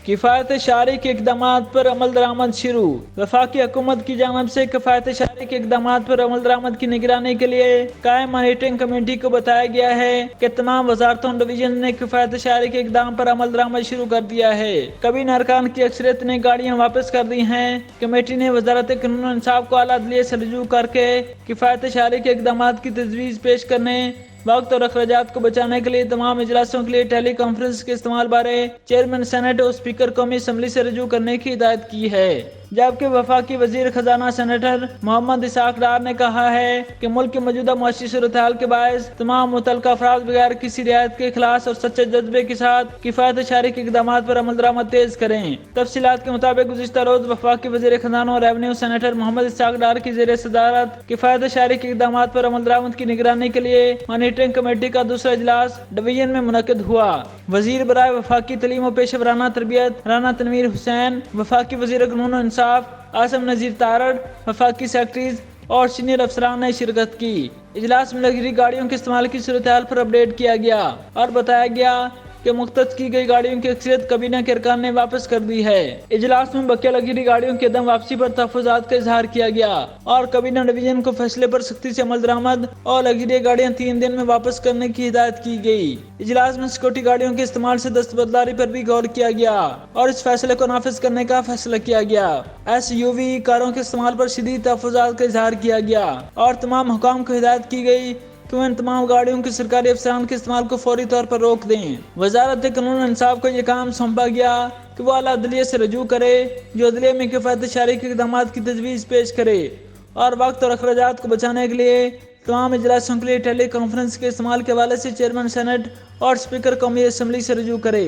किफ़ायत शारी के इक़दामात पर अमल दरामद शुरू। वफाकी हुकूमत की जानिब से किफ़ायत शारी के इक़दामात पर अमल दरामद की निगरानी के लिए कायम मॉनिटरिंग कमेटी को बताया गया है कि तमाम वजारतों डिवीजन ने किफ़ायत शारी के इक़दाम पर अमल दरामद शुरू कर दिया है। कबीना अरकान की अक्सरियत ने गाड़ियाँ वापस कर दी हैं। कमेटी ने वजारत कानून और इंसाफ को आला अदलिया से रजू करके किफ़ायत शारी के इक़दामात की तजवीज़ पेश करने, वक्त और अखराजात को बचाने के लिए तमाम इजलासों के लिए टेली कॉन्फ्रेंस के इस्तेमाल बारे चेयरमैन सेनेट और स्पीकर कौमी असम्बली से रजू करने की हिदायत की है। जबकि वफाकी वजीर खजाना सेनेटर मोहम्मद इसाक डार ने कहा है कि मुल्क की मौजूदा मुआशी सूरत हाल के बायस तमाम मुतल्लिका अफराद बगैर किसी रियायत के खिलाफ और सच्चे जज्बे के साथ किफ़ायत शारी के इक़दामात पर अमल दरामद तेज करें। तफसीलात के मुताबिक गुज़िश्ता रोज वफाकी वजीर खजाना और रेवेन्यू सेनेटर मोहम्मद इसाक डार की ज़ेर सदारत किफ़ायत शारी के इक़दामात पर अमल दरामद की निगरानी के लिए मॉनिटरिंग कमेटी का दूसरा इजलास डिवीजन में मुनक़िद हुआ। वजीर बराए वफाकी तलीम और पेशवराना तरबियत राना तनवीर हुसैन, वफाकी वजीर कानून और इंसाफ आसम नज़ीर तारड़, वफाकी सेक्रेटरीज और सीनियर अफसरान ने शिरकत की। इजलास में लग्जरी गाड़ियों के इस्तेमाल की सूरत हाल पर अपडेट किया गया और बताया गया कि मुख्तस की गई गाड़ियों की अक्सरियत कबीना के अरकान ने वापस कर दी है। इजलास में बकिया लग्जरी गाड़ियों की अदम वापसी पर तहफ़्फ़ुज़ात का इजहार किया गया और कबीना डिवीजन को फैसले पर सख्ती से अमल दरामद और लग्जरी गाड़ियाँ 3 दिन में वापस करने की हिदायत की गई। इजलास में सिक्योरिटी गाड़ियों के इस्तेमाल से दस्तबरदारी पर भी गौर किया गया और इस फैसले को नाफिज करने का फैसला किया गया। SUV कारों के इस्तेमाल पर शदीद तहफ़्फ़ुज़ात का इजहार किया गया और तमाम हुकाम को हिदायत की गई कि वह इन तमाम गाड़ियों के सरकारी अफसरान के इस्तेमाल को फौरी तौर पर रोक दें। वजारत कानून और इंसाफ को यह काम सौंपा गया कि वह आला अदलिया से रजू करे जो अदलिया में किफ़ायत शारी के इक़दामात की तजवीज़ पेश करे और वक्त और अखराजात को बचाने के लिए तमाम इजलासों के लिए टेली कॉन्फ्रेंस के इस्तेमाल के हवाले से चेयरमैन सेनेट और स्पीकर कौमी असम्बली से रजू करे।